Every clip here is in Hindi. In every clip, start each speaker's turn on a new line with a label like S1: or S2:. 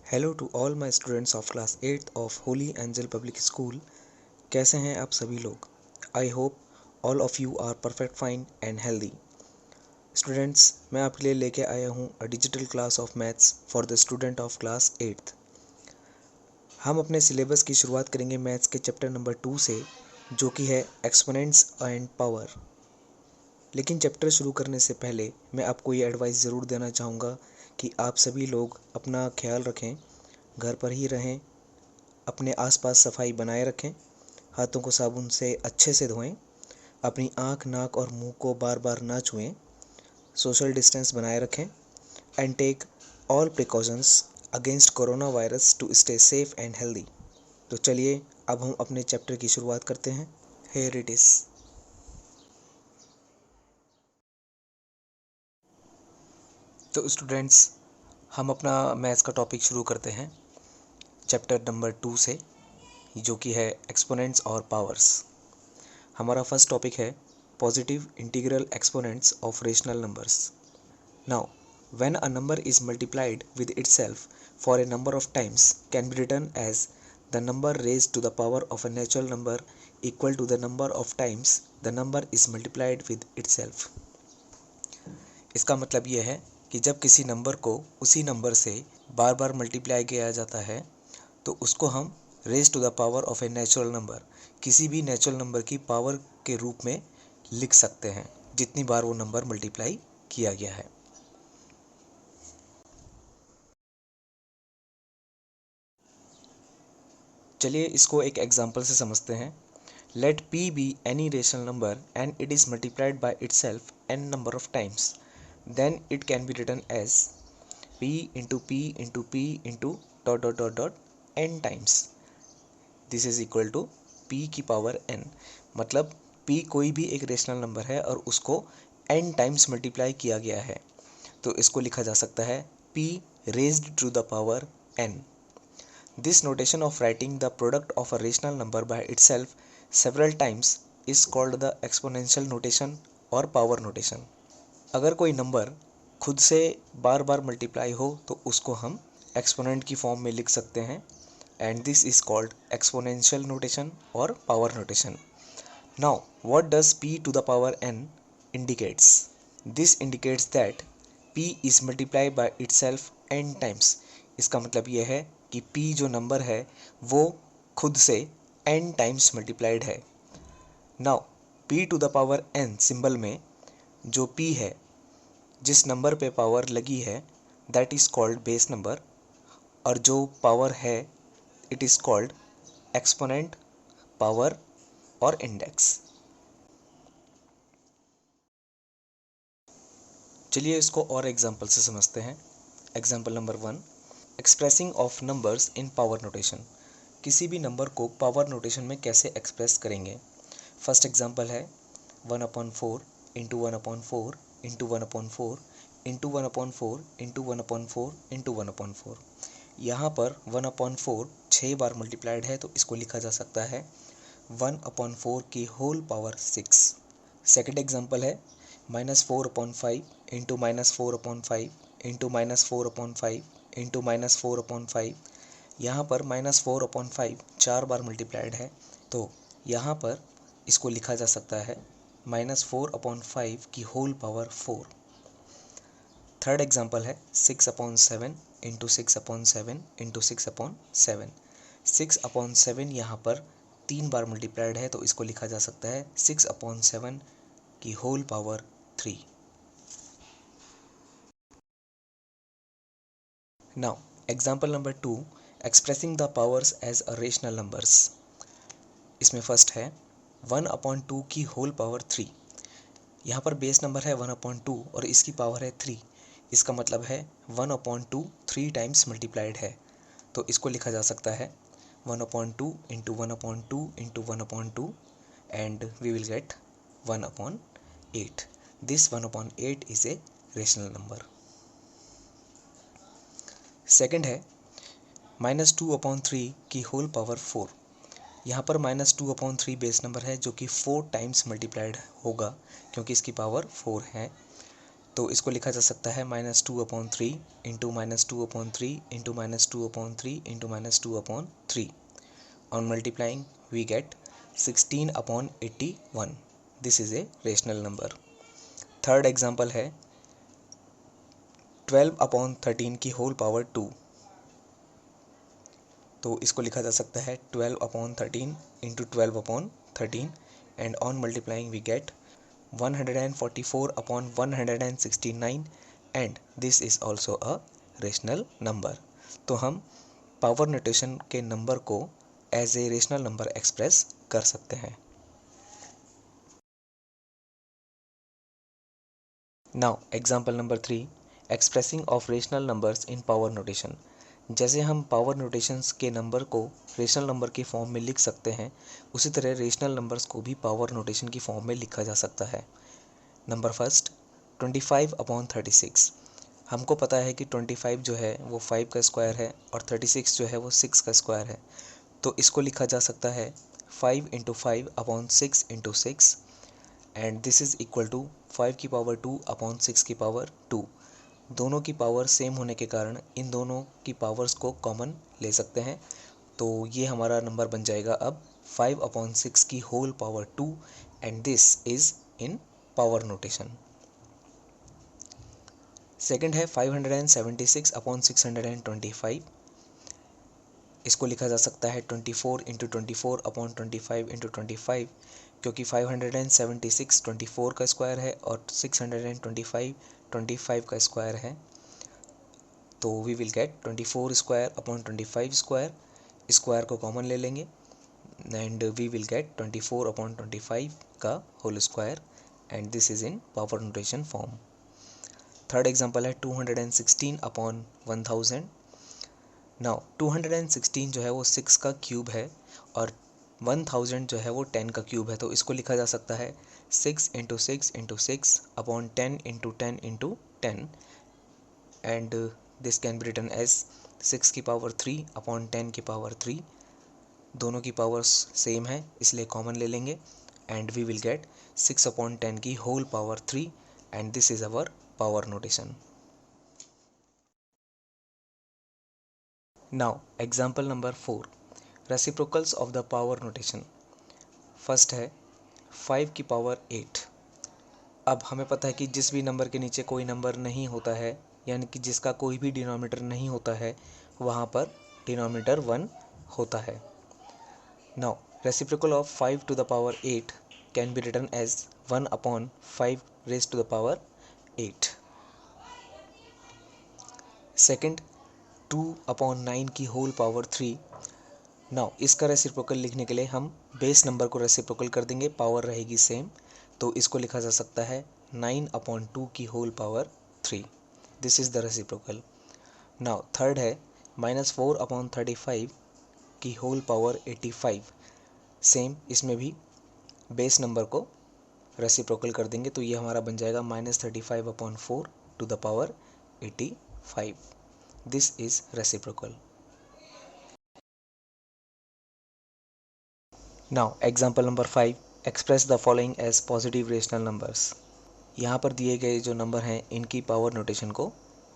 S1: Hello to all my students of class 8th of holy angel public school. कैसे हैं आप सभी लोग? I hope all of you are perfect fine and healthy. Students, मैं आपके लिए लेके आया हूँ a digital class of maths for the student of class 8th। हम अपने सिलेबस की शुरुआत करेंगे मैथ्स के चैप्टर नंबर 2 से, जो कि है एक्सपोनेंट्स एंड पावर। लेकिन चैप्टर शुरू करने से पहले मैं आपको ये एडवाइस ज़रूर देना चाहूँगा कि आप सभी लोग अपना ख्याल रखें, घर पर ही रहें, अपने आसपास सफाई बनाए रखें, हाथों को साबुन से अच्छे से धोएं, अपनी आँख, नाक और मुंह को बार बार ना छुएं, सोशल डिस्टेंस बनाए रखें and take all precautions against corona virus to stay safe and healthy. तो चलिए अब हम अपने चैप्टर की शुरुआत करते हैं। Here it is. तो स्टूडेंट्स, हम अपना मैथ्स का टॉपिक शुरू करते हैं चैप्टर नंबर 2 से, जो कि है एक्सपोनेंट्स और पावर्स। हमारा फर्स्ट टॉपिक है positive integral exponents of rational numbers. Now when a number is multiplied with itself for a number of times can be written as the number raised to the power of a natural number equal to the number of times the number is multiplied with itself. इसका मतलब यह है कि जब किसी नंबर को उसी नंबर से बार बार मल्टीप्लाई किया जाता है तो उसको हम raise to the power of a natural number, किसी भी नेचुरल नंबर की पावर के रूप में लिख सकते हैं, जितनी बार वो नंबर मल्टीप्लाई किया गया है। चलिए इसको एक एग्जांपल से समझते हैं। Let p be any rational number and it is multiplied by itself n number of times, then it can be written as p into p into p into dot dot dot dot n times. This is equal to p की पावर n। मतलब p कोई भी एक रेशनल नंबर है और उसको n टाइम्स मल्टीप्लाई किया गया है, तो इसको लिखा जा सकता है p raised to the power n। This notation of writing the product of a rational number by itself several times is called the exponential notation और पावर नोटेशन। अगर कोई नंबर खुद से बार बार मल्टीप्लाई हो तो उसको हम एक्सपोनेंट की फॉर्म में लिख सकते हैं, and this is called exponential notation or power notation. Now, what does p to the power n indicates? This indicates that p is multiplied by itself n times. इसका मतलब यह है कि p जो नंबर है वो खुद से n टाइम्स मल्टीप्लाइड है। Now, p to the power n symbol में जो p है, जिस नंबर पे पावर लगी है, that is called base number, और जो पावर है it is called exponent, power और इंडेक्स। चलिए इसको और एग्जांपल से समझते हैं। Example number 1, expressing of numbers in power notation. किसी भी नंबर को पावर नोटेशन में कैसे एक्सप्रेस करेंगे। फर्स्ट एग्जांपल है 1/4 into 1/4 into 1/4 into 1/4 into 1/4 into 1/4। यहाँ पर 1/4 6 बार मल्टीप्लाइड है, तो इसको लिखा जा सकता है 1/4 की होल पावर 6। सेकेंड एग्जांपल है -4/5 इंटू -4/5 इंटू -4/5 इंटू -4/5। यहाँ पर -4/5 4 बार मल्टीप्लाइड है, तो यहाँ पर इसको लिखा जा सकता है -4/5 की होल पावर 4। थर्ड एग्जांपल है 6/7 इंटू 6/7 इंटू 6/7। 6/7 यहाँ पर 3 बार मल्टीप्लाइड है, तो इसको लिखा जा सकता है 6/7 की whole power 3। Now example number 2, expressing the powers as a rational numbers. इसमें फर्स्ट है 1/2 की होल पावर 3। यहाँ पर बेस नंबर है 1/2 और इसकी पावर है 3। इसका मतलब है 1/2 3 टाइम्स मल्टीप्लाइड है, तो इसको लिखा जा सकता है 1/2 into 1/2 into 1/2 and we will get 1/8। This 1/8 is a rational number. Second है -2/3 की होल पावर 4। यहाँ पर -2/3 बेस नंबर है जो कि 4 टाइम्स मल्टीप्लाइड होगा, क्योंकि इसकी पावर 4 है। तो इसको लिखा जा सकता है -2/3 into -2/3 into -2/3 into -2/3. On multiplying we get 16/81. This is a rational number. Third example है 12/13 की होल पावर 2. तो इसको लिखा जा सकता है 12/13 into 12/13 and on multiplying we get 144/169 and this is also a rational number. तो हम पावर नोटेशन के नंबर को as a rational number express कर सकते हैं. Now example number 3, expressing of rational numbers in power notation. जैसे हम पावर नोटेशंस के नंबर को रेशनल नंबर के फॉर्म में लिख सकते हैं, उसी तरह रेशनल नंबर्स को भी पावर नोटेशन की फॉर्म में लिखा जा सकता है. Number first 25/36. हमको पता है कि 25 जो है वो 5 का स्क्वायर है और 36 जो है वो 6 का स्क्वायर है. तो इसको लिखा जा सकता है 5 × 5/6 × 6 and this is equal to 5 की पावर 2/6 की पावर 2. दोनों की पावर सेम होने के कारण इन दोनों की पावर्स को कॉमन ले सकते हैं. तो ये हमारा नंबर बन जाएगा अब 5/6 की whole power 2 and this is in power notation. Second है 576/625. इसको लिखा जा सकता है 24 × 24/25 × 25 क्योंकि 576 24 का स्क्वायर है और 625 25 का स्क्वायर है. तो we will get 24 square upon 25 square. Square को कॉमन ले लेंगे एंड वी विल गेट 24/25 का whole square and this is in power notation form. Third example है 216/1000. नाउ 216 जो है वो 6 का क्यूब है और 1000 जो है वो 10 का क्यूब है. तो इसको लिखा जा सकता है 6 × 6 × 6 upon 10 × 10 × 10 and this can be written as 6 की पावर 3 अपॉन 10 की पावर 3. दोनों की पावर्स सेम है इसलिए कॉमन ले लेंगे एंड वी विल गेट 6/10 की whole power 3 and this is our power notation. Now example number 4, reciprocals of the power notation. First है 5 की पावर 8. अब हमें पता है कि जिस भी नंबर के नीचे कोई नंबर नहीं होता है यानी कि जिसका कोई भी डिनोमिनेटर नहीं होता है वहाँ पर डिनोमिनेटर 1 होता है. Now reciprocal of 5 to the power 8 can be written as 1/5 raised to the power 8. Second 2/9 की होल पावर 3. नाउ इसका रेसिप्रोकल लिखने के लिए हम बेस नंबर को रेसिप्रोकल कर देंगे, पावर रहेगी सेम. तो इसको लिखा जा सकता है 9/2 की whole power 3. This is the reciprocal. Now third है -4/35 की होल पावर 85. सेम इसमें भी बेस नंबर को रेसिप्रोकल कर देंगे तो ये हमारा बन जाएगा -35/4 to the power 85. This is reciprocal. Now example number 5, express the following as positive rational numbers. यहाँ पर दिए गए जो नंबर हैं इनकी पावर नोटेशन को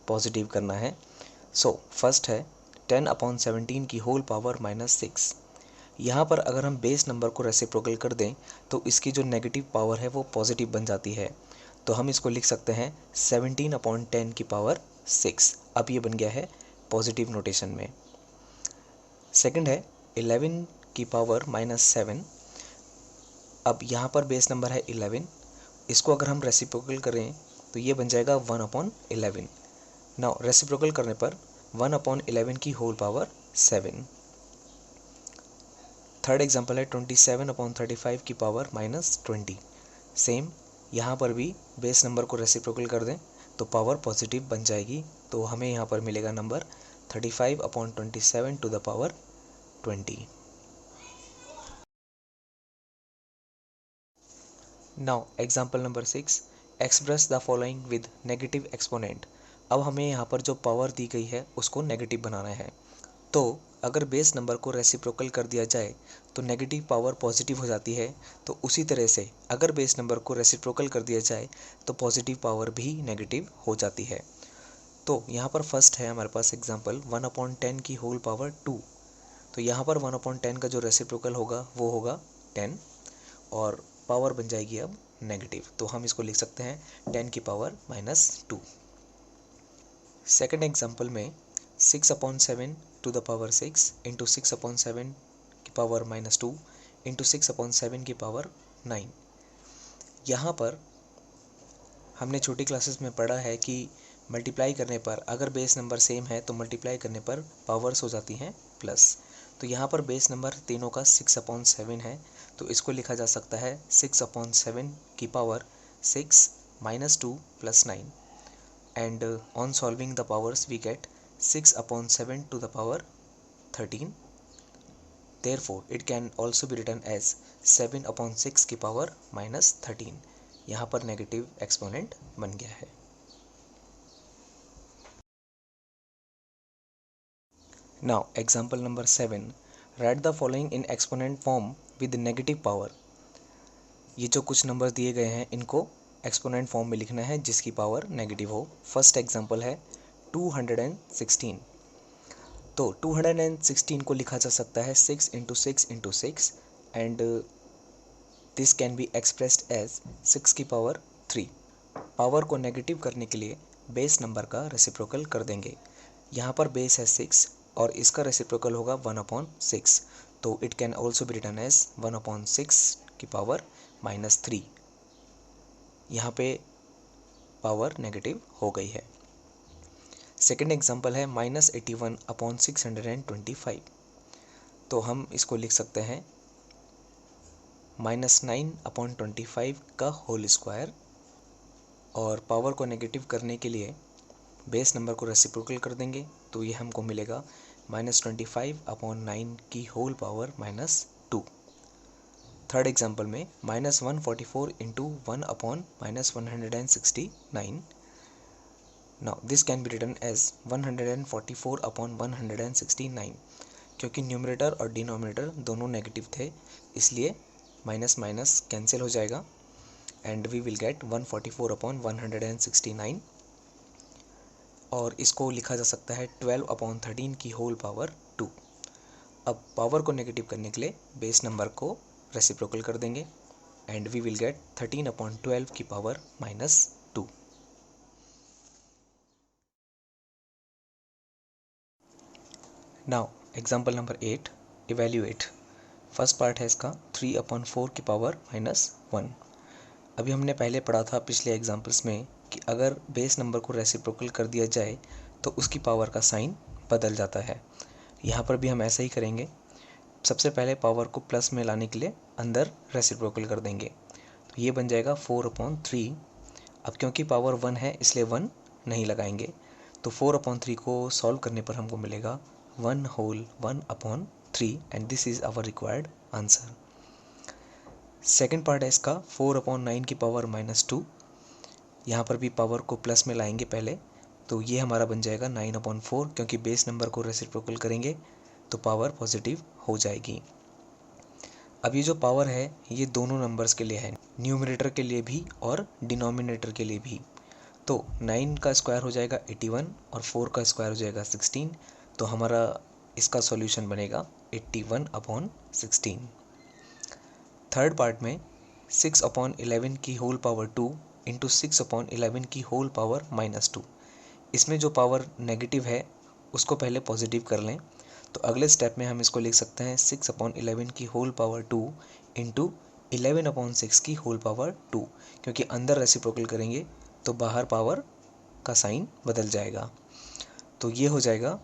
S1: पॉजिटिव करना है. सो फर्स्ट है 10/17 की होल पावर -6. यहाँ पर अगर हम बेस नंबर को रेसिप्रोकल कर दें तो इसकी जो नेगेटिव पावर है वो पॉजिटिव बन जाती है. तो हम इसको लिख सकते हैं 17/10 की पावर 6. अब ये बन गया है पॉजिटिव नोटेशन में. सेकंड है 11 की पावर -7. अब यहाँ पर बेस नंबर है 11. इसको अगर हम रेसिप्रोकल करें तो ये बन जाएगा 1/11. नाउ रेसिप्रोकल करने पर 1/11 की होल पावर 7. थर्ड एग्जांपल है 27/35 की पावर -20. सेम यहाँ पर भी बेस नंबर को रेसिप्रोकल कर दें तो पावर पॉजिटिव बन जाएगी. तो हमें यहाँ पर मिलेगा number 35/27 to the power 20. Now example number 6, express the following with negative exponent. अब हमें यहाँ पर जो पावर दी गई है उसको नेगेटिव बनाना है. तो अगर बेस नंबर को रेसिप्रोकल कर दिया जाए तो नेगेटिव पावर पॉजिटिव हो जाती है, तो उसी तरह से अगर बेस नंबर को रेसिप्रोकल कर दिया जाए तो पॉजिटिव पावर भी नेगेटिव हो जाती है। तो यहाँ पर फर्स्ट है हमारे पास एग्जांपल 1/10 की होल पावर 2। तो यहाँ पर 1/10 का जो रेसिप्रोकल होगा वो होगा 10 और पावर बन जाएगी अब नेगेटिव, तो हम इसको लिख सकते हैं 10 की पावर -2। सेकेंड एग्जांपल में 6/7 टू द पावर 6 इंटू 6/7 की पावर -2 इंटू 6/7 की पावर 9। यहाँ पर हमने छोटी क्लासेस में पढ़ा है कि मल्टीप्लाई करने पर अगर बेस नंबर सेम है तो मल्टीप्लाई करने पर पावर्स हो जाती हैं प्लस। तो यहाँ पर बेस नंबर तीनों का 6/7 है, तो इसको लिखा जा सकता है 6/7 की power 6 -2 + 9 and on solving the powers we get 6/7 to the power 13. Therefore it can also be written as 7/6 की पावर -13। यहाँ पर नेगेटिव एक्सपोनेंट बन गया है। Now example number 7, write the following in exponent form with negative power। ये जो कुछ नंबर दिए गए हैं इनको एक्सपोनेंट फॉर्म में लिखना है जिसकी पावर नेगेटिव हो। फर्स्ट एग्जांपल है 216। तो 216 को लिखा जा सकता है 6 × 6 × 6 and this can be expressed as 6 की पावर 3। पावर को नेगेटिव करने के लिए बेस नंबर का रेसिप्रोकल कर देंगे। यहाँ पर बेस है 6 और इसका रेसिप्रोकल होगा 1/6, तो it can also be written as 1/6 की पावर -3। यहाँ पे पावर नेगेटिव हो गई है। सेकेंड एग्जांपल है -81/625। तो हम इसको लिख सकते हैं -9/25 का होल स्क्वायर, और पावर को नेगेटिव करने के लिए बेस नंबर को रेसिप्रोकल कर देंगे, तो ये हमको मिलेगा -25/9 की होल पावर -2। थर्ड एग्जांपल में -144 × 1/-169। Now this can be written as 144/169। क्योंकि न्यूमरेटर और डिनोमिनेटर दोनों नेगेटिव थे इसलिए माइनस माइनस कैंसिल हो जाएगा एंड वी विल गेट 144/169। और इसको लिखा जा सकता है 12/13 की होल पावर 2। अब पावर को नेगेटिव करने के लिए बेस नंबर को रेसिप्रोकल कर देंगे एंड वी विल गेट 13/12 की power -2। Now example number 8, evaluate. First part है इसका 3/4 की पावर -1। अभी हमने पहले पढ़ा था पिछले एग्जांपल्स में कि अगर बेस नंबर को रेसिप्रोकल कर दिया जाए तो उसकी पावर का साइन बदल जाता है। यहाँ पर भी हम ऐसा ही करेंगे। सबसे पहले पावर को प्लस में लाने के लिए अंदर रेसिप्रोकल कर देंगे, तो ये बन जाएगा 4/3। अब क्योंकि पावर 1 है इसलिए 1 नहीं लगाएंगे, तो 4/3 को सॉल्व करने पर हमको मिलेगा 1/3 and this is our required answer. Second part है इसका 4/9 की पावर -2। यहाँ पर भी पावर को प्लस में लाएंगे पहले, तो ये हमारा बन जाएगा 9/4। क्योंकि बेस नंबर को रेसिप्रोकल करेंगे तो पावर पॉजिटिव हो जाएगी। अब ये जो पावर है ये दोनों नंबर्स के लिए है, न्यूमरेटर के लिए भी और डिनोमिनेटर के लिए भी। तो 9 का स्क्वायर हो जाएगा 81 और 4 का स्क्वायर हो जाएगा 16, तो हमारा इसका सॉल्यूशन बनेगा 81/16। थर्ड पार्ट में 6/11 की होल पावर 2 इंटू 6/11 की होल पावर -2। इसमें जो पावर नेगेटिव है उसको पहले पॉजिटिव कर लें, तो अगले स्टेप में हम इसको लिख सकते हैं 6/11 की होल पावर 2 इंटू 11/6 की होल पावर 2। क्योंकि अंदर रेसिप्रोकल करेंगे तो बाहर पावर का साइन बदल जाएगा, तो ये हो जाएगा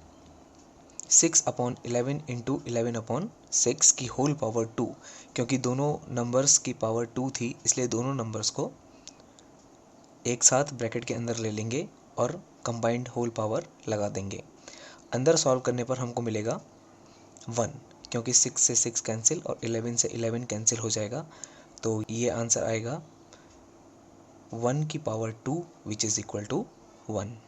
S1: 6/11 इंटू 11/6 की होल पावर 2। क्योंकि दोनों नंबर्स की पावर 2 थी इसलिए दोनों नंबर्स को एक साथ ब्रैकेट के अंदर ले लेंगे और कंबाइंड होल पावर लगा देंगे। अंदर सॉल्व करने पर हमको मिलेगा 1, क्योंकि 6 से 6 कैंसिल और 11 से 11 कैंसिल हो जाएगा, तो ये आंसर आएगा 1 की power 2 which is equal to 1।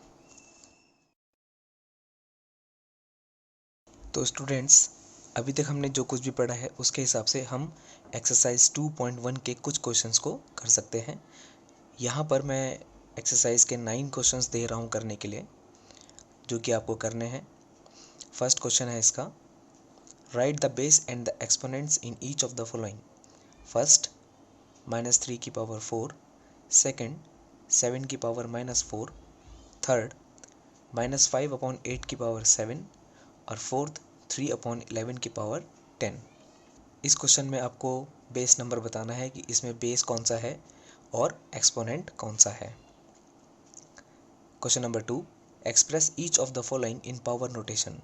S1: तो स्टूडेंट्स, अभी तक हमने जो कुछ भी पढ़ा है उसके हिसाब से हम एक्सरसाइज 2.1 के कुछ क्वेश्चंस को कर सकते हैं। यहाँ पर मैं एक्सरसाइज के 9 क्वेश्चंस दे रहा हूँ करने के लिए, जो कि आपको करने हैं। फर्स्ट क्वेश्चन है इसका, right the base and the exponents in each of the following. First, -3 की पावर 4, सेकेंड 7 की पावर -4, थर्ड -5/8 की पावर 7 और फोर्थ 3/11 की पावर 10। इस क्वेश्चन में आपको बेस नंबर बताना है कि इसमें बेस कौन सा है और एक्सपोनेंट कौन सा है। Question number 2, express each of the following in power notation.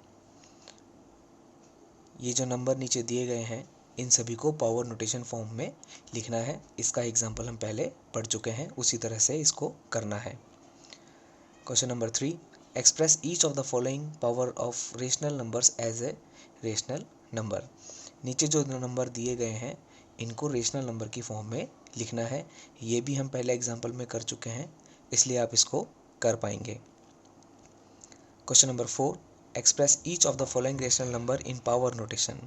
S1: ये जो नंबर नीचे दिए गए हैं इन सभी को पावर नोटेशन फॉर्म में लिखना है। इसका एग्जाम्पल हम पहले पढ़ चुके हैं, उसी तरह से इसको करना है। Question number 3, express each of the following power of rational numbers as a rational number. नीचे जो नंबर दिए गए हैं इनको रेशनल नंबर की फॉर्म में लिखना है। ये भी हम पहले एग्जाम्पल में कर चुके हैं, इसलिए आप इसको कर पाएंगे। Question number 4, express each of the following rational number in power notation.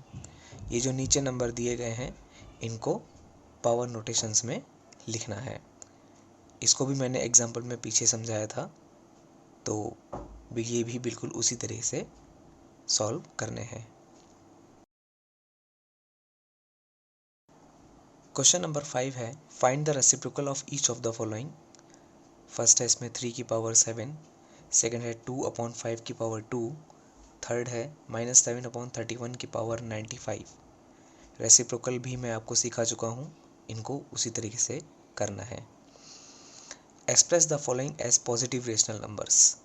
S1: ये जो नीचे नंबर दिए गए हैं इनको पावर नोटेशंस में लिखना है। इसको भी मैंने एग्जाम्पल में पीछे समझाया था, तो ये भी बिल्कुल उसी तरह से सॉल्व करने हैं। क्वेश्चन नंबर 5 है, find the reciprocal of each of the following. First है इसमें 3 की पावर 7, सेकेंड है 2/5 की पावर 2, थर्ड है -7/31 की पावर 95। रेसिप्रोकल भी मैं आपको सिखा चुका हूँ, इनको उसी तरीके से करना है। Express the following as positive rational numbers.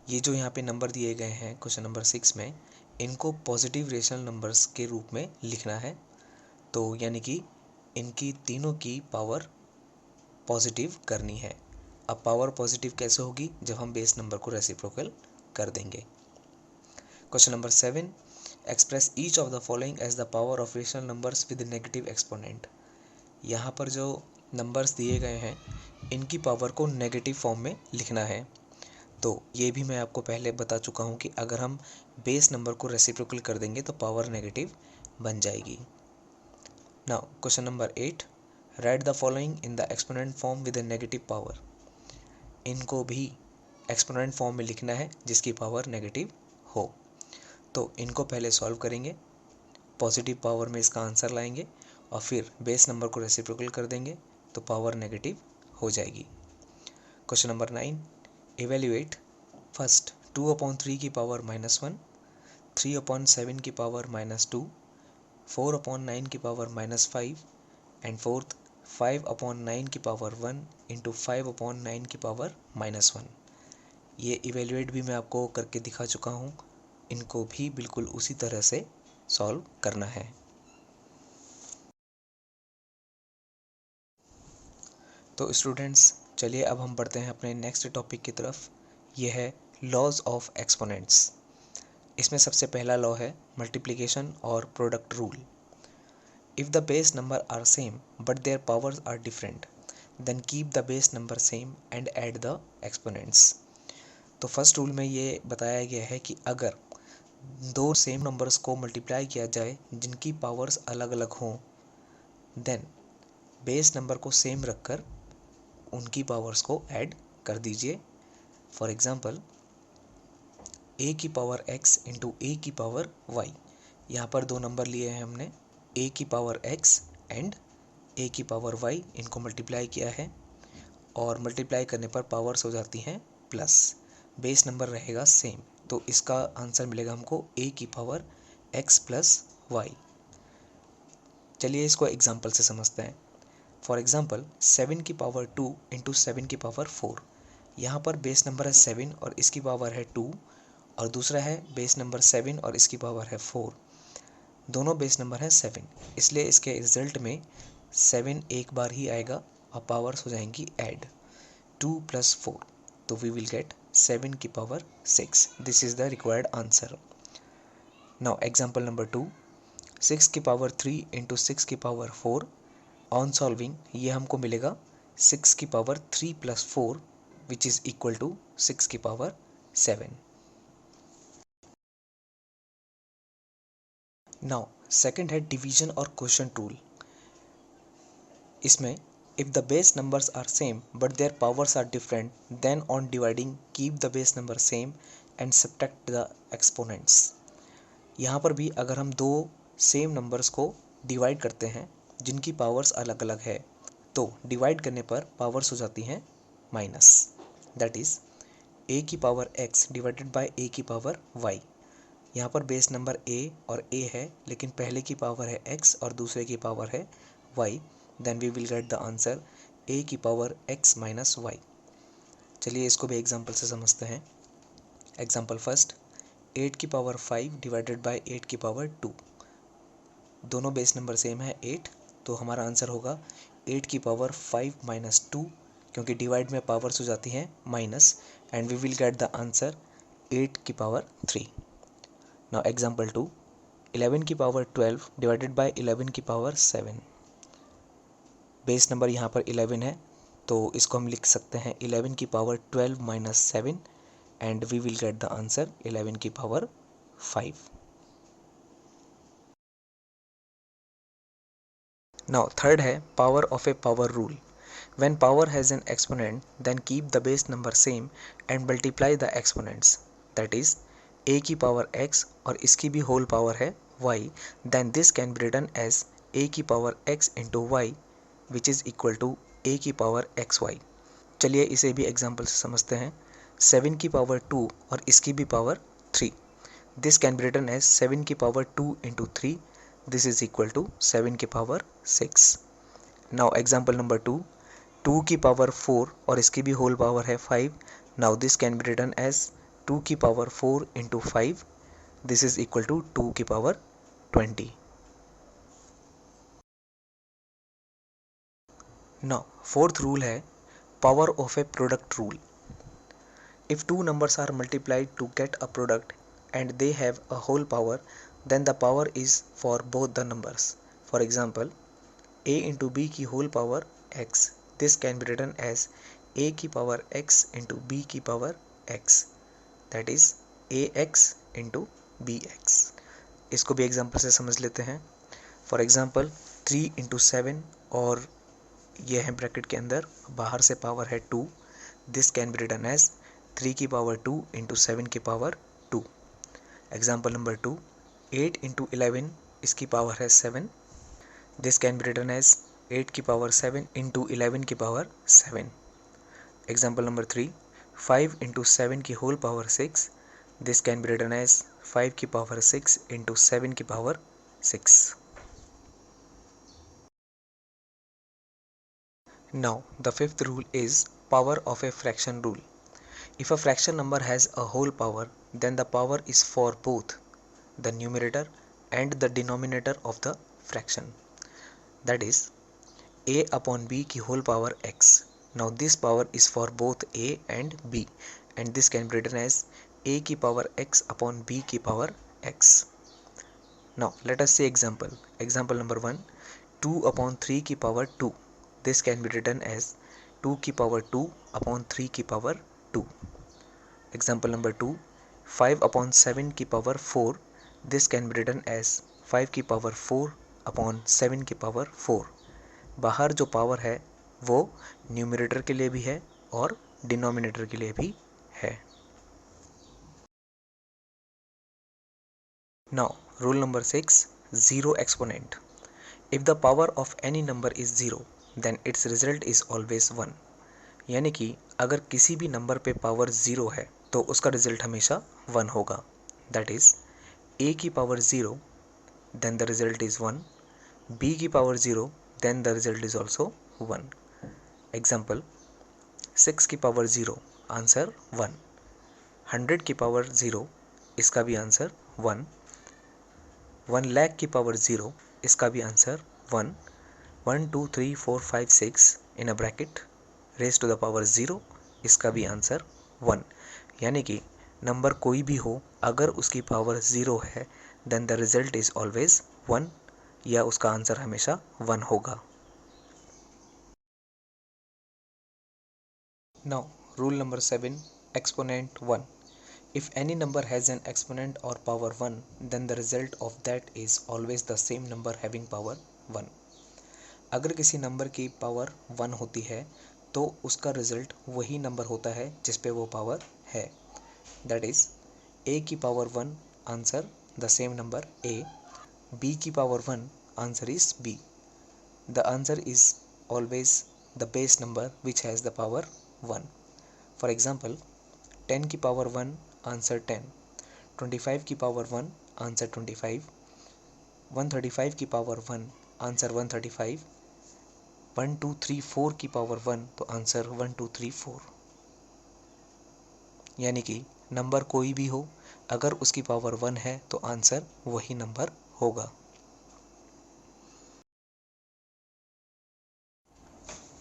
S1: ये जो यहाँ पे नंबर दिए गए हैं क्वेश्चन नंबर 6 में, इनको पॉजिटिव रेशनल नंबर्स के रूप में लिखना है। तो यानी कि इनकी तीनों की पावर पॉजिटिव करनी है। अब पावर पॉजिटिव कैसे होगी, जब हम बेस नंबर को रेसिप्रोकल कर देंगे। Question number 7, express each of the following as the power of rational numbers with negative exponent. यहाँ पर जो नंबर्स दिए गए हैं इनकी पावर को नेगेटिव फॉर्म में लिखना है। तो ये भी मैं आपको पहले बता चुका हूँ कि अगर हम बेस नंबर को रेसिप्रोकल कर देंगे तो पावर नेगेटिव बन जाएगी। Now question number 8, right the following in the exponent form with A negative power. इनको भी एक्सपोनेंट फॉर्म में लिखना है जिसकी पावर नेगेटिव हो। तो इनको पहले सॉल्व करेंगे, पॉजिटिव पावर में इसका आंसर लाएंगे और फिर बेस नंबर को रेसिप्रोकल कर देंगे तो पावर नेगेटिव हो जाएगी। Question number 9, evaluate. फर्स्ट 2/3 की पावर -1, 3/7 की पावर -2, 4/9 की पावर -5 एंड फोर्थ 5/9 की पावर 1 इंटू 5/9 की पावर -1। ये इवेल्युएट भी मैं आपको करके दिखा चुका हूँ, इनको भी बिल्कुल उसी तरह से सॉल्व करना है। तो स्टूडेंट्स, चलिए अब हम बढ़ते हैं अपने नेक्स्ट टॉपिक की तरफ। ये है लॉज ऑफ एक्सपोनेंट्स। इसमें सबसे पहला लॉ है मल्टीप्लिकेशन और product rule. If the base number are same but their powers are different then keep the base number same and add the exponents. तो फर्स्ट रूल में ये बताया गया है कि अगर दो सेम नंबर्स को मल्टीप्लाई किया जाए जिनकी पावर्स अलग अलग हों, देन बेस नंबर को सेम रखकर उनकी पावर्स को ऐड कर दीजिए। फॉर एग्जांपल, a की पावर x इंटू ए की पावर y। यहाँ पर दो नंबर लिए हैं हमने, a की पावर x एंड a की पावर y, इनको मल्टीप्लाई किया है और मल्टीप्लाई करने पर पावर्स हो जाती हैं प्लस, बेस नंबर रहेगा सेम। तो इसका आंसर मिलेगा हमको a की पावर x प्लस y। चलिए इसको एग्जांपल से समझते हैं। फॉर एग्जांपल 7 की पावर 2 इंटू 7 की पावर 4। यहाँ पर बेस नंबर है 7 और इसकी पावर है 2, और दूसरा है बेस नंबर 7 और इसकी पावर है 4। दोनों बेस नंबर है 7, इसलिए इसके रिजल्ट में 7 एक बार ही आएगा और पावर्स हो जाएंगी ऐड 2 प्लस 4। तो वी विल गेट 7 की power 6। This is the required answer. Now example number 2, 6 की पावर 3 इंटू 6 की पावर 4। ऑन सॉल्विंग ये हमको मिलेगा 6 की power 3 plus 4 which is equal to 6 की पावर 7। नाउ सेकंड है डिवीजन और क्वोशंट रूल। इसमें if the base numbers are same but their powers are different then on dividing keep the base number same and subtract the exponents. यहाँ पर भी अगर हम दो सेम नंबर्स को डिवाइड करते हैं जिनकी पावर्स अलग अलग है तो डिवाइड करने पर पावर्स हो जाती हैं माइनस। दैट इज़ a की power x divided by a की पावर y। यहाँ पर बेस नंबर a और a है लेकिन पहले की पावर है x और दूसरे की पावर है y। Then we will get the answer a की पावर x माइनस y। चलिए इसको भी एग्जांपल से समझते हैं। एग्जांपल फर्स्ट, 8 की पावर 5 डिवाइडेड बाय 8 की पावर 2। दोनों बेस नंबर सेम है 8, तो हमारा आंसर होगा 8 की पावर 5 माइनस 2, क्योंकि डिवाइड में पावर्स हो जाती हैं minus, and we will get the answer 8 की पावर 3। नाउ एग्जांपल 2, 11 की पावर 12 डिवाइडेड बाय 11 की पावर 7। बेस नंबर यहाँ पर 11 है तो इसको हम लिख सकते हैं 11 की power 12 minus 7 and we will get the answer 11 की पावर 5। नाउ थर्ड है power of a power rule. When power has an exponent, then keep the base number same and multiply the exponents. That is, a की पावर x और इसकी भी होल पावर है y, then this can be written as a की power x into y which is equal to a की पावर xy। चलिए इसे भी एग्जांपल से समझते हैं। 7 की पावर 2 और इसकी भी power 3। This can be written as 7 की power 2 into 3, this is equal to 7 की पावर 6। Now example number 2, 2 की पावर 4 और इसकी भी होल पावर है 5। Now this can be written as 2 की power 4 into 5, this is equal to 2 की पावर 20। नाउ फोर्थ रूल है power of a product rule. If two numbers are multiplied to get a product and they have a whole power then the power is for both the numbers. For example, a into b की whole power x, this can be written as a की पावर x into b की power x, that is ax into bx। इसको भी एग्जांपल से समझ लेते हैं। फॉर एग्जांपल 3 इंटू 7 और ये है ब्रैकेट के अंदर, बाहर से पावर है 2, this can be written as 3 की पावर 2 इंटू 7 की पावर 2। एग्जांपल नंबर 2, 8 इंटू 11 इसकी पावर है 7, this can be written as 8 की पावर 7 इंटू 11 की पावर 7। एग्जाम्पल नंबर 3, 5 इंटू 7 की whole power 6, this can be written as 5 की पावर 6 इंटू 7 की power 6। Now the fifth rule is power of a fraction rule. If a fraction number has a whole power then the power is for both the numerator and the denominator of the fraction. That is a upon b की whole power x. Now this power is for both a and b and this can be written as a की power x upon b की power x. Now let us see example. Example number 1, 2 upon 3 की power 2. This can be written as 2 की power 2 upon 3 की power 2. Example number 2, 5 upon 7 की power 4. This can be written as 5 की power 4 upon 7 की power 4. बाहर जो पावर है वो न्यूमरेटर के लिए भी है और डिनोमिनेटर के लिए भी है। Now rule number 6, zero exponent. If the power of any number is zero then its result is always 1। यानी कि अगर किसी भी नंबर पे पावर ज़ीरो है तो उसका रिजल्ट हमेशा 1 होगा। दैट इज a की power 0 then the result is 1, b की power 0 then the result is also 1. Example, 6 की पावर 0 आंसर 1, 100 की पावर 0 इसका भी आंसर 1, 1 लाख की पावर 0 इसका भी answer 1, 1 2 3 4 5 6 in a bracket raise to the power 0 इसका भी आंसर 1। यानी कि नंबर कोई भी हो अगर उसकी पावर 0 है then the result is always 1 या उसका आंसर हमेशा 1 होगा। Now rule number 7, exponent 1। If any number has an exponent or power 1, then the result of that is always the same number having power 1. अगर किसी नंबर की पावर 1 होती है तो उसका रिजल्ट वही नंबर होता है जिस पे वो पावर है. दैट इज a की power 1 answer the same number a, b की power 1 answer is b. The answer is always the base number which has the power 1. For example, 10 की पावर 1 आंसर 10, 25 की पावर 1 आंसर 25, 135 की पावर 1 आंसर 135, 1 2 3 4 की पावर 1 तो आंसर 1 2 3 4. यानी कि नंबर कोई भी हो, अगर उसकी पावर 1 है तो आंसर वही नंबर होगा.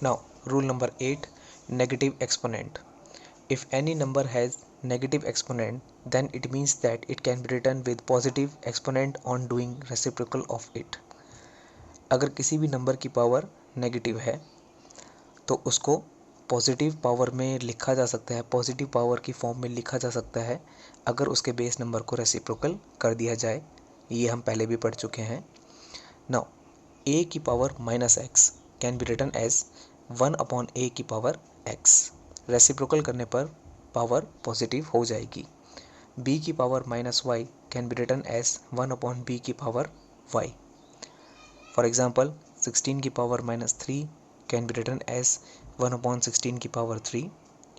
S1: Now, rule number 8, negative exponent. If any number has negative exponent, then it means that it can be written with positive exponent on doing reciprocal of it. अगर किसी भी नंबर की पावर नेगेटिव है तो उसको पॉजिटिव पावर में लिखा जा सकता है, पॉजिटिव पावर की फॉर्म में लिखा जा सकता है अगर उसके बेस नंबर को रेसिप्रोकल कर दिया जाए. ये हम पहले भी पढ़ चुके हैं. नाउ a की power minus x can be written as 1 upon a की पावर x. रेसिप्रोकल करने पर पावर पॉजिटिव हो जाएगी. b की power minus y can be written as 1 upon b की पावर y. फॉर एग्जाम्पल 16 की power minus 3 can be written as 1 upon 16 की पावर 3.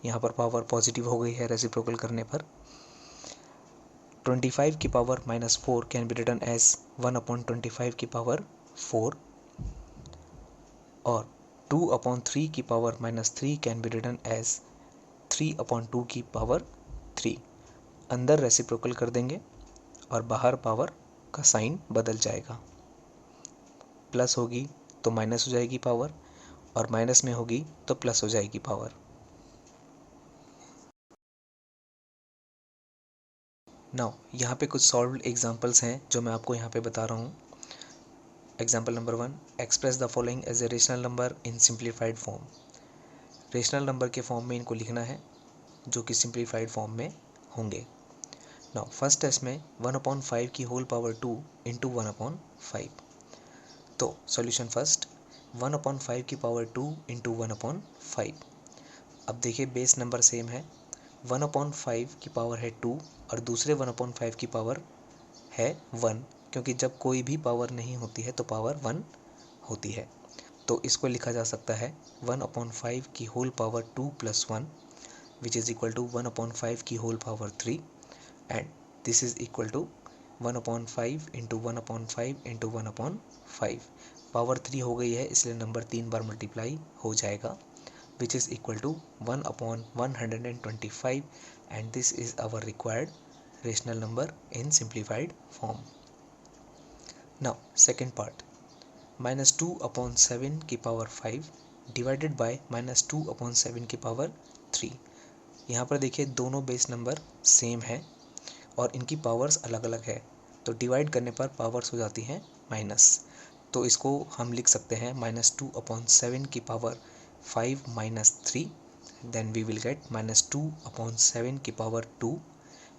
S1: यहाँ पर पावर पॉजिटिव हो गई है रेसिप्रोकल करने पर. 25 की power minus 4 can be written as 1 upon 25 की पावर 4. और 2 अपॉन 3 की power minus 3 can be written as 3 upon 2 की पावर 3. अंदर रेसिप्रोकल कर देंगे और बाहर पावर का साइन बदल जाएगा. प्लस होगी तो माइनस हो जाएगी पावर, और माइनस में होगी तो प्लस हो जाएगी पावर. नाउ यहाँ पे कुछ सॉल्व्ड एग्जांपल्स हैं जो मैं आपको यहाँ पे बता रहा हूँ. Example number 1, express the following as a rational number in simplified form. Rational number के फॉर्म में इनको लिखना है जो कि सिंप्लीफाइड फॉर्म में होंगे. नाउ फर्स्ट टेस्ट में 1 अपॉन 5 की होल पावर 2 इंटू 1 अपॉन 5. तो सॉल्यूशन फर्स्ट 1 अपॉन 5 की पावर 2 इंटू 1 अपॉन 5. अब देखिए बेस नंबर सेम है. 1 अपॉन 5 की पावर है 2 और दूसरे 1 अपॉन 5 की पावर है 1, क्योंकि जब कोई भी पावर नहीं होती है तो पावर 1 होती है. तो इसको लिखा जा सकता है 1 अपॉन 5 की whole power 2 plus 1 which is equal to 1 upon 5 की whole power 3, and this is equal to 1 upon 5 into 1 upon 5 into 1 upon 5. Power 3 हो गई है इसलिए नंबर 3 बार मल्टीप्लाई हो जाएगा, which is equal to 1 upon 125, and this is our required rational number in simplified form. Now second part, minus 2 upon 7 की power 5 divided by minus 2 upon 7 की पावर 3. यहाँ पर देखिए दोनों बेस नंबर सेम है और इनकी पावर्स अलग अलग है, तो डिवाइड करने पर पावर्स हो जाती हैं माइनस. तो इसको हम लिख सकते हैं माइनस 2 अपॉन 7 की power 5 minus 3, then we will get minus 2 upon 7 की power 2,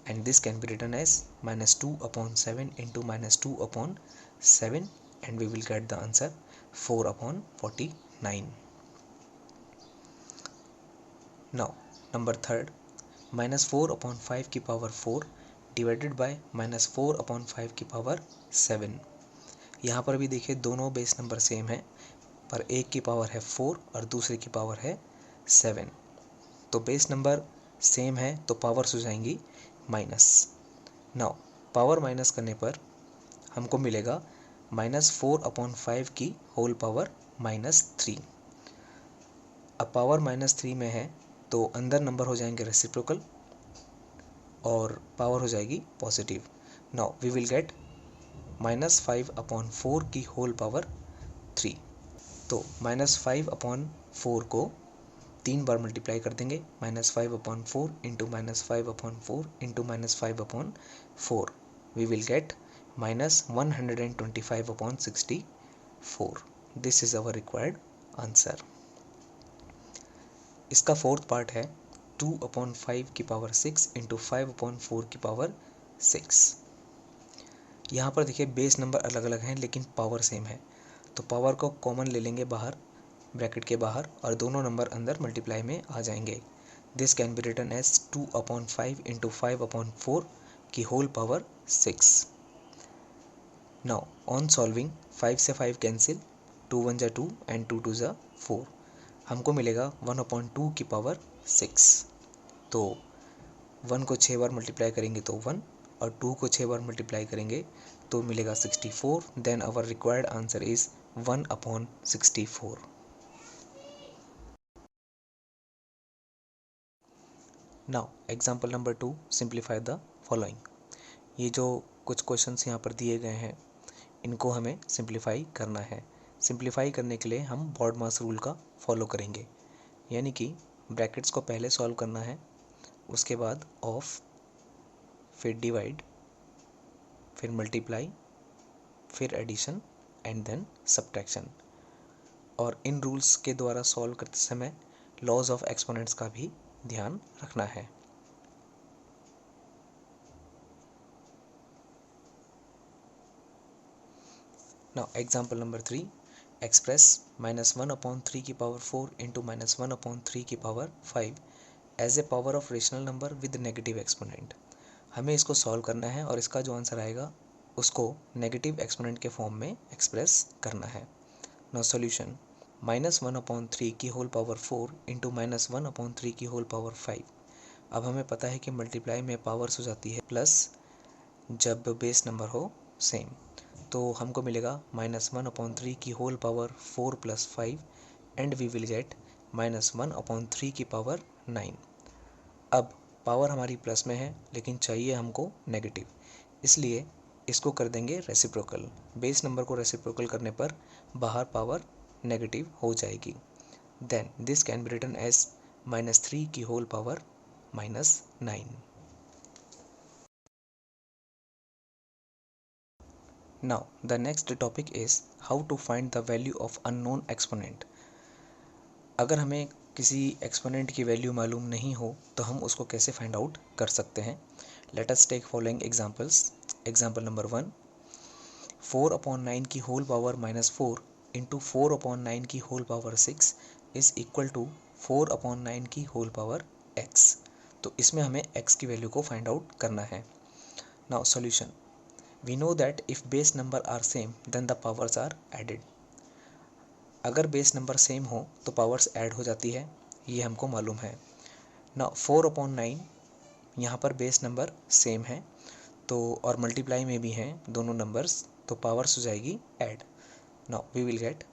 S1: and this can be written as minus 2 upon 7 into minus 2 upon 7, and we will get the answer 4 upon 49. Now number third, minus 4 upon 5 की power 4 divided by minus 4 upon 5 की power 7. यहाँ पर भी देखिए दोनों बेस नंबर सेम है, पर एक की पावर है 4 और दूसरे की पावर है 7. तो बेस नंबर सेम है तो पावर्स हो जाएंगी माइनस. नाउ पावर माइनस करने पर हमको मिलेगा माइनस 4 अपॉन 5 की होल पावर माइनस 3. अब पावर माइनस 3 में है तो अंदर नंबर हो जाएंगे रेसिप्रोकल और पावर हो जाएगी positive. Now we will get minus 5 upon 4 की होल पावर 3. तो माइनस 5 अपॉन 4 को 3 बार मल्टीप्लाई कर देंगे. Minus 5 upon 4 into minus 5 upon 4 into minus 5 upon 4. We will get minus 125 upon 64. This is our required answer. इसका फोर्थ पार्ट है 2/5 की पावर 6 इंटू 5/4 की पावर 6। यहाँ पर देखिए बेस नंबर अलग अलग हैं लेकिन पावर सेम है, तो पावर को कॉमन ले लेंगे बाहर, ब्रैकेट के बाहर, और दोनों नंबर अंदर मल्टीप्लाई में आ जाएंगे। This can be written as 2/5 into 5/4 की whole power 6। Now on solving 5 से 5 कैंसिल, 2 1 जा 2 एंड 2 2 जा 4, हमको मिलेगा 1/2 की पावर 6। तो 1 को 6 बार मल्टीप्लाई करेंगे तो 1, और 2 को 6 बार मल्टीप्लाई करेंगे तो मिलेगा 64। Then our required answer is 1/64। Now example number 2, simplify the following. ये जो कुछ क्वेश्चंस यहाँ पर दिए गए हैं इनको हमें सिंप्लीफाई करना है। सिंप्लीफाई करने के लिए हम बॉडमास रूल का फॉलो करेंगे, यानी कि ब्रैकेट्स को पहले सॉल्व करना है, उसके बाद ऑफ, फिर डिवाइड, फिर मल्टीप्लाई, फिर एडिशन एंड देन सब्ट्रैक्शन। और इन रूल्स के द्वारा सॉल्व करते समय लॉज ऑफ एक्सपोनेंट्स का भी ध्यान रखना है। नाउ एग्जाम्पल नंबर 3, एक्सप्रेस -1/3 की पावर 4 इंटू -1/3 की power 5 as a power of rational number with negative exponent. हमें इसको सॉल्व करना है और इसका जो आंसर आएगा उसको नेगेटिव एक्सपोनेंट के फॉर्म में एक्सप्रेस करना है। नाउ सॉल्यूशन, -1/3 की होल पावर 4 इंटू -1/3 की होल पावर 5। अब हमें पता है कि मल्टीप्लाई में पावर्स हो जाती है प्लस जब बेस नंबर हो सेम, तो हमको मिलेगा -1/3 की whole power 4 + 5 and we will get -1/3 की पावर 9। अब पावर हमारी प्लस में है लेकिन चाहिए हमको नेगेटिव, इसलिए इसको कर देंगे रेसिप्रोकल। बेस नंबर को रेसिप्रोकल करने पर बाहर पावर नेगेटिव हो जाएगी। Then this can be written as -3 की whole power -9। Now the next topic is how to find the value of unknown exponent। अगर हमें किसी एक्सपोनेंट की वैल्यू मालूम नहीं हो तो हम उसको कैसे फाइंड आउट कर सकते हैं। Let us take following examples. Example number 1, 4/9 की होल पावर -4 इंटू 4/9 की whole power 6 is equal to 4/9 की होल पावर x। तो इसमें हमें x की वैल्यू को फाइंड आउट करना है। Now solution, we know that if base number are same then the powers are added। अगर बेस नंबर सेम हो तो पावर्स ऐड हो जाती है, ये हमको मालूम है ना। 4/9 यहाँ पर बेस नंबर सेम है तो, और मल्टीप्लाई में भी हैं दोनों नंबर्स, तो पावर्स हो जाएगी add. Now we will get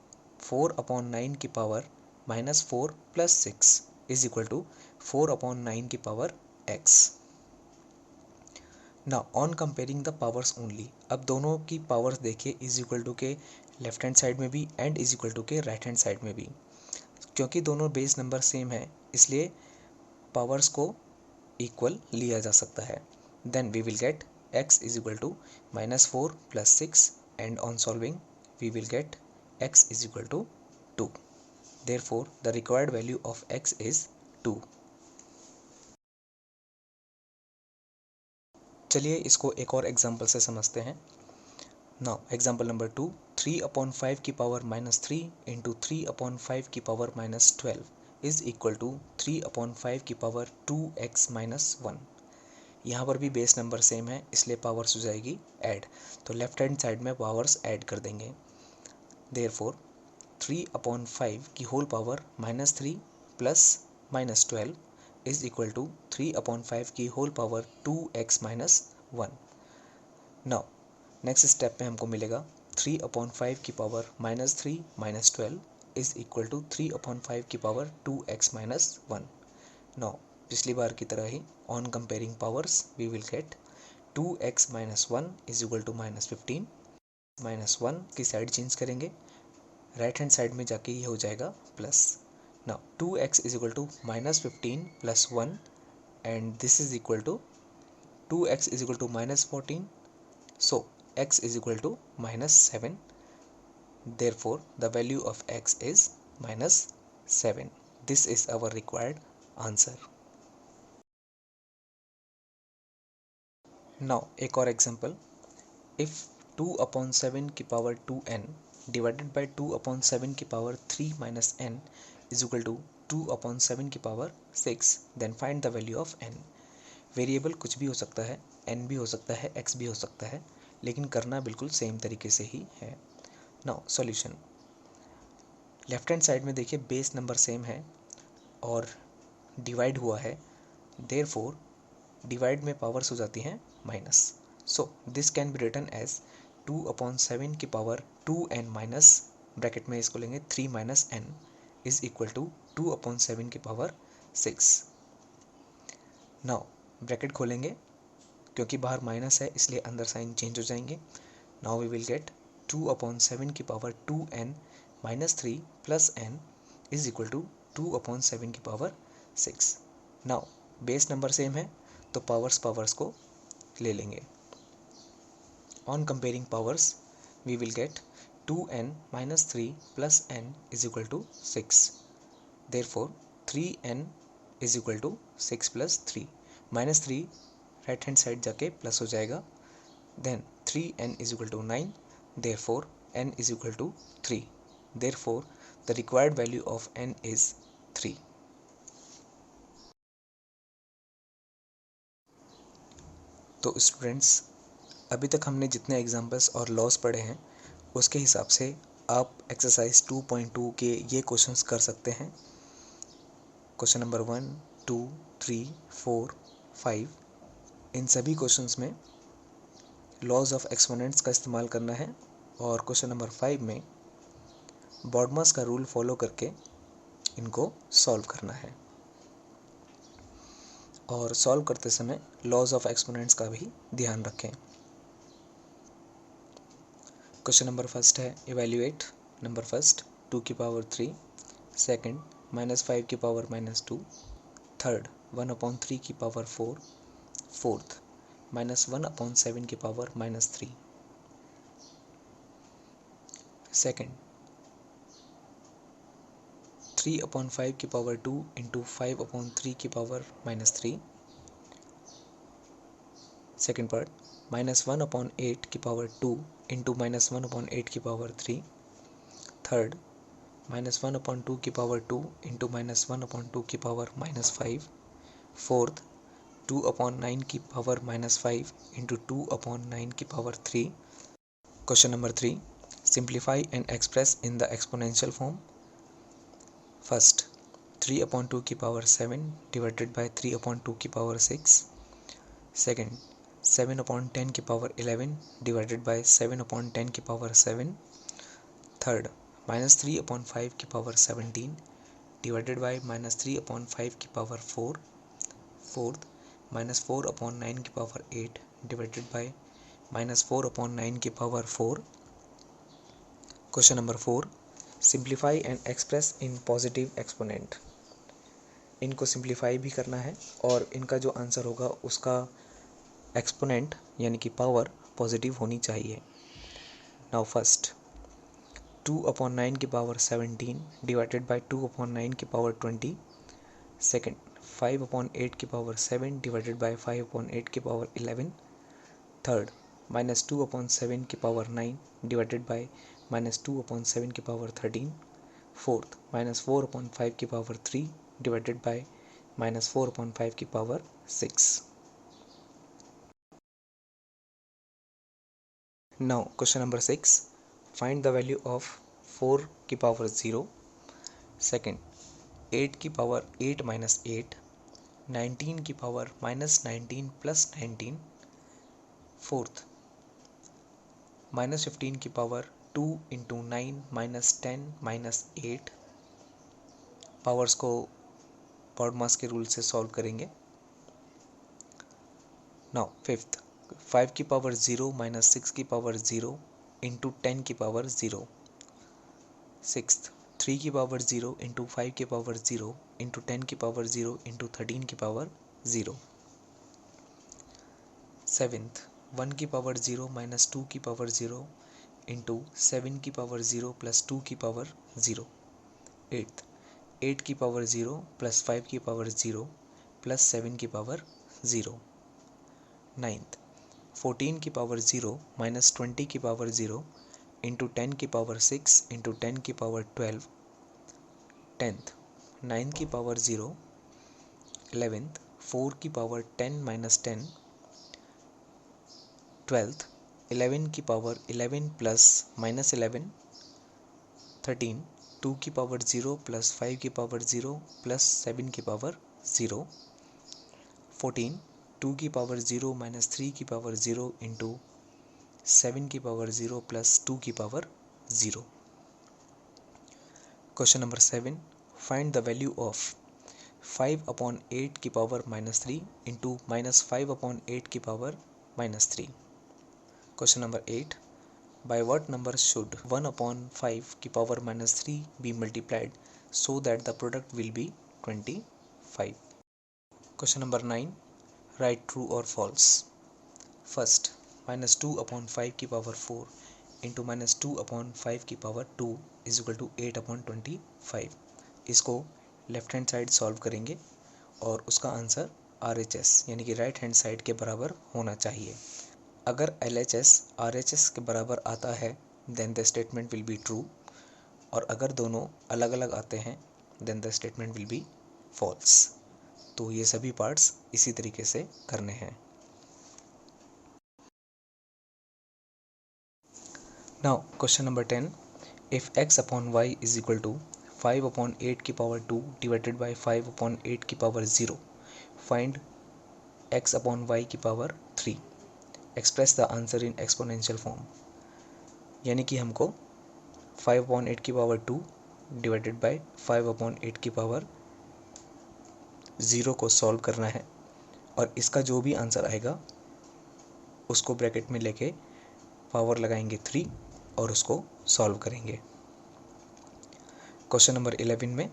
S1: 4/9 की पावर -4 + 6 इज इक्वल टू 4/9 की power x। Now on comparing the powers only, अब दोनों की पावर्स देखिए इज इक्वल टू के लेफ्ट हैंड साइड में भी एंड इज इक्वल टू के राइट हैंड साइड में भी। क्योंकि दोनों बेस नंबर सेम है इसलिए पावर्स को इक्वल लिया जा सकता है। Then we will get x is equal to -4 + 6 and on solving we will get x is equal to 2। Therefore the required value of x is 2। चलिए इसको एक और एग्जांपल से समझते हैं। नाउ एग्जांपल नंबर 2, 3/5 की पावर -3 इंटू 3/5 की पावर -12 इज इक्वल टू 3/5 की पावर 2x - 1। यहाँ पर भी बेस नंबर सेम है इसलिए पावर्स हो जाएगी ऐड, तो लेफ्ट हैंड साइड में पावर्स ऐड कर देंगे। देयरफॉर 3/5 की whole power -3 plus -12 is equal to 3/5 की whole power 2x - 1। Now next step में हमको मिलेगा 3/5 की पावर -3 -12 इज इक्वल टू 3/5 की पावर 2x - 1। नाउ पिछली बार की तरह ही on comparing powers we will get 2x - 1 is equal to -15, -1 की साइड चेंज करेंगे, राइट हैंड साइड में जाके ये हो जाएगा plus. Now 2x is equal to -15 + 1 and this is equal to 2x is equal to -14, so x is equal to -7। therefore the value of x is -7। this is our required answer। Now एक और एग्जांपल, इफ़ 2/7 की पावर 2n डिवाइडेड बाय 2/7 की power 3 minus n is equal to 2/7 की power 6, then find the value of n। Variable कुछ भी हो सकता है, n भी हो सकता है, x भी हो सकता है, लेकिन करना बिल्कुल सेम तरीके से ही है। Now solution, left hand side में देखिए बेस नंबर सेम है और डिवाइड हुआ है, देयरफॉर डिवाइड में पावर्स हो जाती हैं minus, so this can be written as 2/7 की पावर 2n माइनस, ब्रैकेट में इसको लेंगे 3 minus n is equal to 2/7 की पावर 6। नाउ ब्रैकेट खोलेंगे, क्योंकि बाहर माइनस है इसलिए अंदर साइन चेंज हो जाएंगे। नाउ वी विल गेट 2/7 की power 2n minus 3 plus n is equal to 2/7 की power 6। Now base number same है तो पावर्स को ले लेंगे। On comparing powers we will get 2n minus 3 plus n is equal to 6, therefore 3n is equal to 6 plus 3, minus 3 right hand side जाके प्लस हो जाएगा, then 3n is equal to 9, therefore n is equal to 3, therefore the required value of n is 3। तो स्टूडेंट्स, अभी तक हमने जितने एग्जाम्पल्स और लॉस पढ़े हैं उसके हिसाब से आप एक्सरसाइज 2.2 के ये क्वेश्चंस कर सकते हैं। क्वेश्चन नंबर 1, 2, 3, 4, 5, इन सभी क्वेश्चंस में लॉज ऑफ एक्सपोनेंट्स का इस्तेमाल करना है और क्वेश्चन नंबर 5 में बॉडमास का रूल फॉलो करके इनको सॉल्व करना है। और सॉल्व करते समय लॉज ऑफ एक्सपोनेंट्स का भी ध्यान रखें। क्वेश्चन नंबर फर्स्ट है, इवैल्यूएट नंबर फर्स्ट 2 की पावर 3, सेकंड -5 की पावर -2, थर्ड 1/3 की पावर 4, फोर्थ -1/7 की पावर -3, सेकंड 3/5 की पावर 2 इंटू 5/3 की पावर -3, सेकंड पार्ट -1/8 की पावर 2 इंटू -1/8 की पावर 3, थर्ड -1/2 की पावर 2 इंटू -1/2 की पावर -5, फोर्थ 2/9 की पावर -5 इंटू 2/9 की power 3। Question number 3, simplify and express in the exponential form. First 3/2 की पावर 7 डिवाइडेड बाय 3/2 की पावर 6, सेकंड 7/10 की पावर 11 डिवाइडेड बाय 7/10 की पावर 7, थर्ड -3/5 की पावर 17 डिवाइडेड बाय -3/5 की पावर 4, फोर्थ -4/9 की पावर 8 डिवाइडेड बाय -4/9 की power 4। Question number 4, simplify and express in positive exponent. इनको सिंप्लीफाई भी करना है और इनका जो आंसर होगा उसका एक्सपोनेंट यानी कि पावर पॉजिटिव होनी चाहिए। नाउ फर्स्ट 2/9 की पावर 17 डिवाइडेड बाय 2/9 की पावर 20, सेकंड 5/8 की पावर 7 डिवाइडेड बाय 5/8 की पावर 11, थर्ड -2/7 की पावर 9 डिवाइडेड बाय -2/7 की पावर 13, फोर्थ -4/5 की पावर 3 डिवाइडेड बाय -4/5 की power 6। Now question number 6, find the value of 4 की पावर 0, सेकंड 8 की पावर 8 माइनस 8, 19 की पावर -19 प्लस 19, फोर्थ -15 की पावर 2 इंटू 9 -10 -8। पावर्स को बॉडमास के रूल से सॉल्व करेंगे। नाउ फिफ्थ 5 की पावर 0 -6 की पावर 0 इंटू 10 की पावर 0, सिक्स्थ 3 की पावर 0 इंटू 5 की पावर 0 इंटू 10 की पावर 0 इंटू 13 की पावर 0, सेवेंथ 1 की पावर 0 -2 की पावर 0 इंटू 7 की पावर 0 प्लस 2 की पावर 0, एट्थ 8 की पावर 0 प्लस 5 की पावर 0 प्लस 7 की पावर 0, नाइन्थ 14 की पावर 0 माइनस 20 की पावर 0 इंटू 10 की पावर 6 इंटू 10 की पावर 12, 10th 9 की पावर 0, 11th 4 की पावर 10 माइनस 10, 12th 11 की पावर 11 प्लस माइनस 11, 13 2 की पावर 0 प्लस 5 की पावर 0 प्लस 7 की पावर 0, 14 2 की पावर 0 माइनस 3 की पावर 0 इंटू 7 की पावर 0 प्लस 2 की power 0। Question number 7, find the value of 5 upon 8 की power minus 3 into minus 5 upon 8 की power minus 3। Question number 8, by what number should 1 upon 5 की power minus 3 be multiplied so that the product will be 25? Question number 9, write true or false. First, minus 2 upon 5 की power 4 into minus 2 upon 5 की power 2 is equal to 8 upon 25. इसको लेफ्ट हैंड साइड सॉल्व करेंगे और उसका आंसर RHS यानी कि राइट हैंड साइड के बराबर होना चाहिए। अगर LHS RHS के बराबर आता है then the statement will be true, और अगर दोनों अलग अलग आते हैं then the statement will be false. तो ये सभी पार्ट्स इसी तरीके से करने हैं। Now question number 10, if x upon y is equal to 5 upon 8 की पावर 2 डिवाइडेड बाई 5 अपॉन 8 की power 0, find x upon y की power 3, express the answer in exponential form. यानी कि हमको 5 अपॉन 8 की पावर 2 डिवाइडेड बाई 5 अपॉन 8 की पावर 0 को सॉल्व करना है, और इसका जो भी आंसर आएगा उसको ब्रैकेट में लेके पावर लगाएंगे 3 और उसको सॉल्व करेंगे। क्वेश्चन नंबर 11 में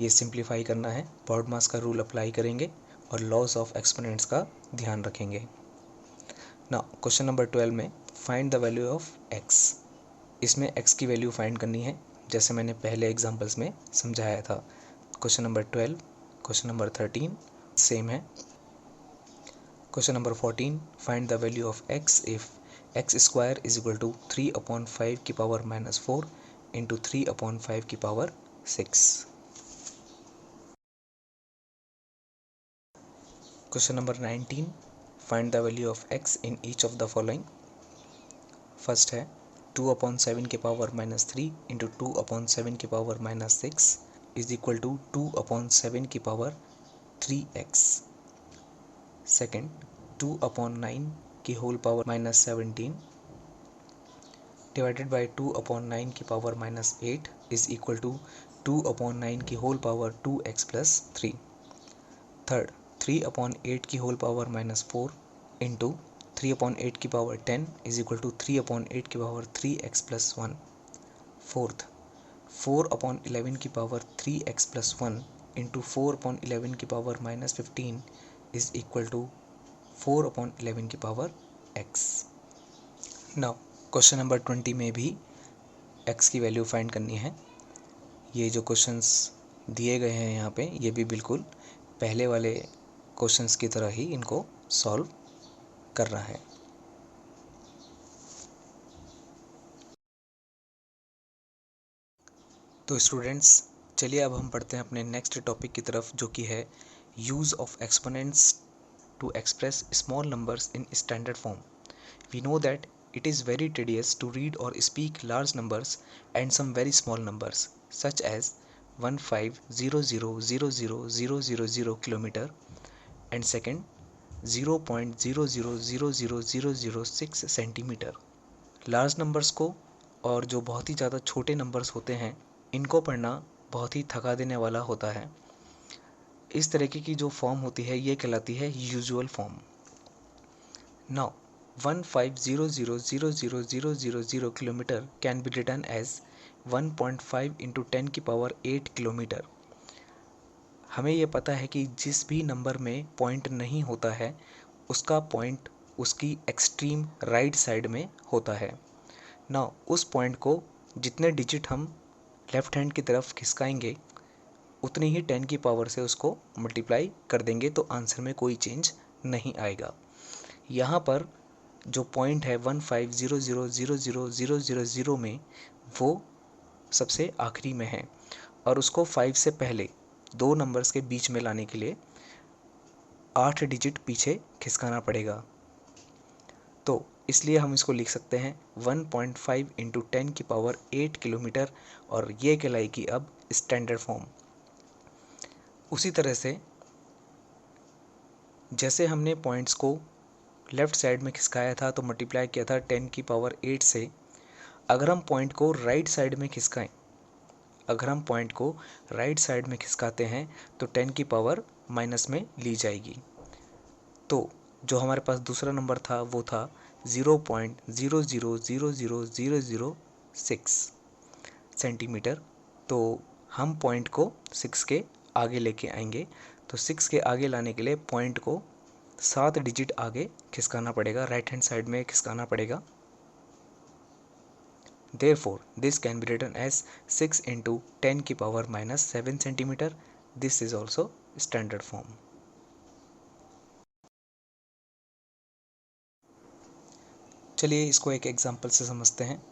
S1: ये सिंप्लीफाई करना है, बॉडमास का रूल अप्लाई करेंगे और लॉस ऑफ एक्सपोनेंट्स का ध्यान रखेंगे। नाउ क्वेश्चन नंबर 12 में find the value of x। इसमें x की वैल्यू फाइंड करनी है जैसे मैंने पहले एग्जांपल्स में समझाया था। Question number 12, question number 13 same है। Question number 14, find the value of x if x square is equal to 3 upon 5 की पावर माइनस 4 इंटू 3 अपॉन 5 की power 6। Question number 19, find the value of x in each of the following. First है 2 अपॉन 7 की पावर माइनस 3 इंटू 2 अपॉन 7 की power minus 6 is equal to 2 upon 7 की पावर 3x। सेकेंड 2 अपॉन 9 की whole power minus 17 divided by 2 upon 9 की power minus 8 is equal to 2 upon 9 की whole power 2x plus 3। Third 3 upon 8 की whole power minus 4 into 3 upon 8 की power 10 is equal to 3 upon 8 की power 3x plus 1। Fourth 4 upon 11 की power 3x plus 1 into 4 upon 11 की power minus 15 is equal to 4 upon 11 की power x। Now question number 20 में भी x की वैल्यू फाइंड करनी है। ये जो क्वेश्चंस दिए गए हैं यहाँ पे ये भी बिल्कुल पहले वाले क्वेश्चंस की तरह ही इनको सॉल्व करना है। तो स्टूडेंट्स चलिए अब हम पढ़ते हैं अपने नेक्स्ट टॉपिक की तरफ, जो कि है use of exponents to express small numbers in standard form. We know that it is very tedious to read or speak large numbers and some very small numbers such as 1500000000 kilometer and second 0.00000006 centimeter। Large numbers को और जो बहुत ही ज़्यादा छोटे नंबर्स होते हैं इनको पढ़ना बहुत ही थका देने वाला होता है। इस तरीके की जो फॉर्म होती है ये कहलाती है usual form. Now 15000000 kilometre can be written as 1.5 into 10 की पावर 8 किलोमीटर। हमें ये पता है कि जिस भी नंबर में पॉइंट नहीं होता है उसका पॉइंट उसकी एक्सट्रीम राइट साइड में होता है। नाउ उस पॉइंट को जितने डिजिट हम लेफ़्ट हैंड की तरफ खिसकाएंगे उतनी ही 10 की पावर से उसको मल्टीप्लाई कर देंगे तो आंसर में कोई चेंज नहीं आएगा। यहाँ पर जो पॉइंट है 1500000000 में वो सबसे आखिरी में है, और उसको 5 से पहले दो नंबर्स के बीच में लाने के लिए 8 डिजिट पीछे खिसकाना पड़ेगा। तो इसलिए हम इसको लिख सकते हैं 1.5 इंटू 10⁸ किलोमीटर, और ये कहलाएगी अब स्टैंडर्ड फॉर्म। उसी तरह से जैसे हमने पॉइंट्स को लेफ़्ट साइड में खिसकाया था तो मल्टीप्लाई किया था 10⁸ से, अगर हम पॉइंट को राइट साइड में खिसकाएं, अगर हम पॉइंट को राइट साइड में खिसकाते हैं तो 10⁻⁻ में ली जाएगी। तो जो हमारे पास दूसरा नंबर था वो था 0.00000006 सेंटीमीटर। तो हम पॉइंट को 6 के आगे लेके आएंगे, तो 6 के आगे लाने के लिए पॉइंट को 7 डिजिट आगे खिसकाना पड़ेगा, राइट हैंड साइड में खिसकाना पड़ेगा। Therefore, this can be written as 6 into 10⁻⁻7 centimeter. This is also standard form. चलिए इसको एक एग्जांपल से समझते हैं।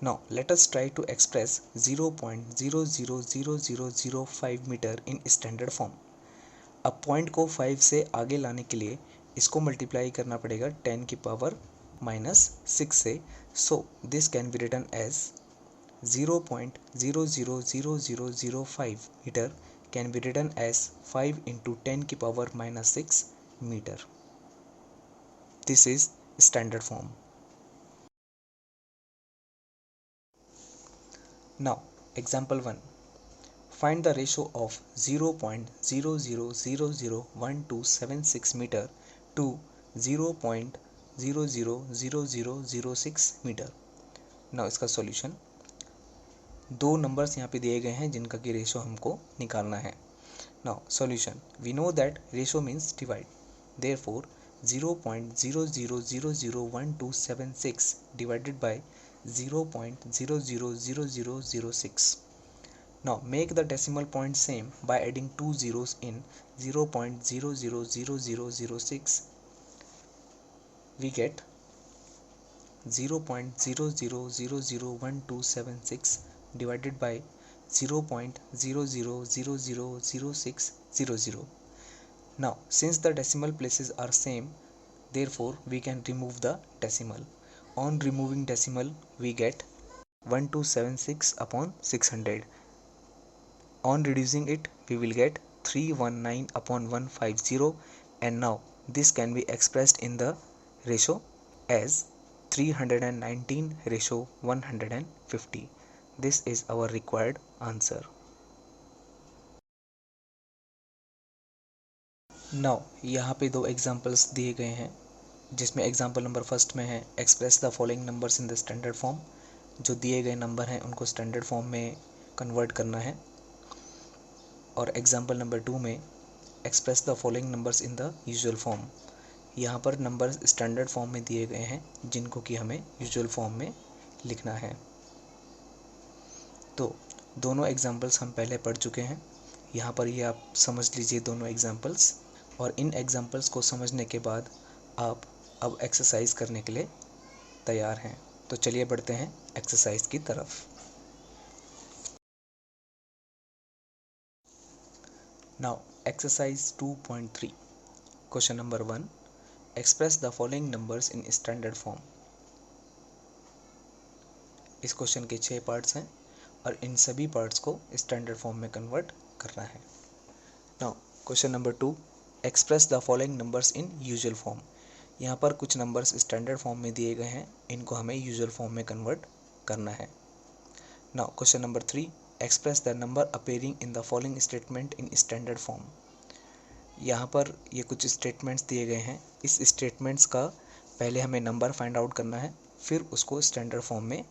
S1: Now let us try to express 0.000005 metre in standard form. अब पॉइंट को 5 से आगे लाने के लिए इसको मल्टीप्लाई करना पड़ेगा 10⁻⁻6 से। So this can be written as 0.000005 meter can be written as 5 into 10⁻⁻6 meter. This is standard form. Now example 1. Find the ratio of 0.00001276 meter to 0.000006 meter. Now इसका सॉल्यूशन, दो नंबर्स यहाँ पे दिए गए हैं जिनका की रेशो हमको निकालना है। Now solution, we know that ratio means divide, therefore 0.00001276 divided by 0.000006. Now make the decimal point same by adding two zeros in 0.000006. We get 0.00001276 divided by 0.00000600. Now since the decimal places are same, therefore we can remove the decimal. On removing decimal we get 1276 upon 600. On reducing it we will get 319 upon 150, and now this can be expressed in the ratio as 319:150. This is our required answer. Now यहाँ पे दो एग्जाम्पल्स दिए गए हैं, जिसमें एग्जाम्पल नंबर फर्स्ट में है express the following numbers in the standard form. जो दिए गए नंबर हैं उनको स्टैंडर्ड फॉर्म में कन्वर्ट करना है। और एग्जाम्पल नंबर 2 में express the following numbers in the usual form. यहाँ पर नंबर्स स्टैंडर्ड फॉर्म में दिए गए हैं जिनको कि हमें यूजुअल फॉर्म में लिखना है। तो दोनों एग्जाम्पल्स हम पहले पढ़ चुके हैं, यहाँ पर ये आप समझ लीजिए दोनों एग्जाम्पल्स। और इन एग्जाम्पल्स को समझने के बाद आप अब एक्सरसाइज करने के लिए तैयार हैं। तो चलिए बढ़ते हैं एक्सरसाइज की तरफ। Now exercise 2.3, question number 1, express the following numbers in standard form. इस क्वेश्चन के 6 पार्ट्स हैं और इन सभी पार्ट्स को स्टैंडर्ड फॉर्म में कन्वर्ट करना है। Now question number 2, express the following numbers in usual form. यहाँ पर कुछ नंबर्स स्टैंडर्ड फॉर्म में दिए गए हैं, इनको हमें यूजुअल फॉर्म में कन्वर्ट करना है। Now question number 3, express the number appearing in the following statement in standard form. यहाँ पर ये कुछ स्टेटमेंट्स दिए गए हैं, इस स्टेटमेंट्स का पहले हमें नंबर फाइंड आउट करना है, फिर उसको स्टैंडर्ड फॉर्म में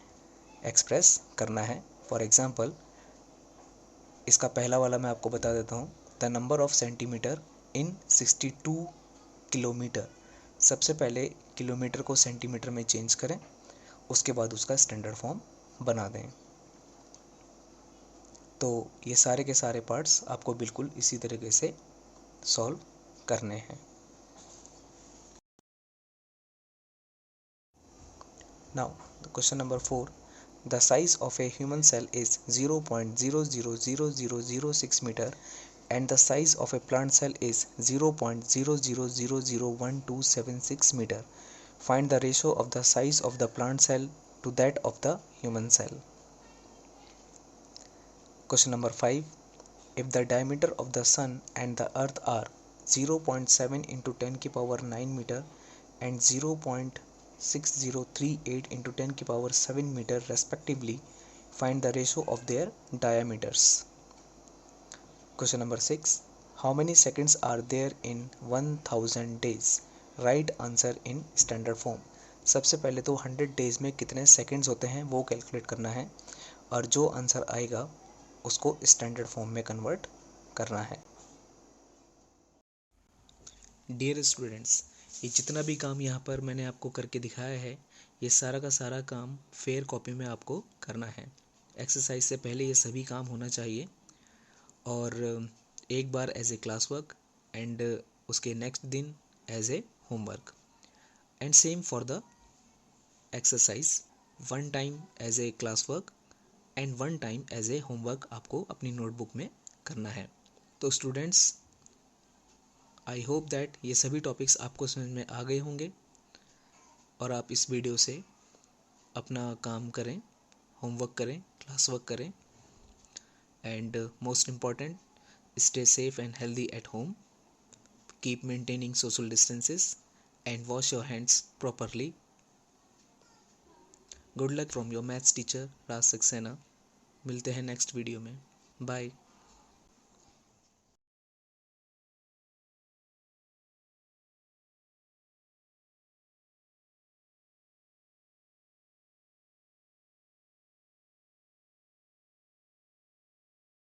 S1: एक्सप्रेस करना है। फॉर एग्जांपल इसका पहला वाला मैं आपको बता देता हूँ, the number of centimetre in 62 kilometre. सबसे पहले किलोमीटर को सेंटीमीटर में चेंज करें, उसके बाद उसका स्टैंडर्ड फॉर्म बना दें। तो ये सारे के सारे पार्ट्स आपको बिल्कुल इसी तरीके से सॉल्व करने हैं। Now the question number 4, the size of a human cell is 0.000006 meter and the size of a plant cell is 0.00001276 meter. Find the ratio of the size of the plant cell to that of the human cell. Question number 5, if the diameter of the sun and the earth are 0.7 into 10 की power 9 meter and 0.6038 into 10 की power 7 meter respectively, find the ratio of their diameters. Question number 6, how many seconds are there in 1000 days? Write answer in standard form. सबसे पहले तो 100 डेज में कितने सेकंड्स होते हैं वो कैलकुलेट करना है और जो आंसर आएगा उसको स्टैंडर्ड फॉर्म में कन्वर्ट करना है। डियर स्टूडेंट्स, ये जितना भी काम यहाँ पर मैंने आपको करके दिखाया है, ये सारा का सारा काम फेयर कॉपी में आपको करना है। एक्सरसाइज से पहले ये सभी काम होना चाहिए और एक बार as a class work and उसके नेक्स्ट दिन as a homework and same for the exercise, 1 time as a class work and 1 time as a homework आपको अपनी नोटबुक में करना है। तो स्टूडेंट्स, आई होप दैट ये सभी टॉपिक्स आपको समझ में आ गए होंगे और आप इस वीडियो से अपना काम करें, होमवर्क करें, क्लास वर्क करें and most important, stay safe and healthy at home, keep maintaining social distances and wash your hands properly. Good luck from your maths teacher Raj Saxena. मिलते हैं नेक्स्ट वीडियो में। बाय।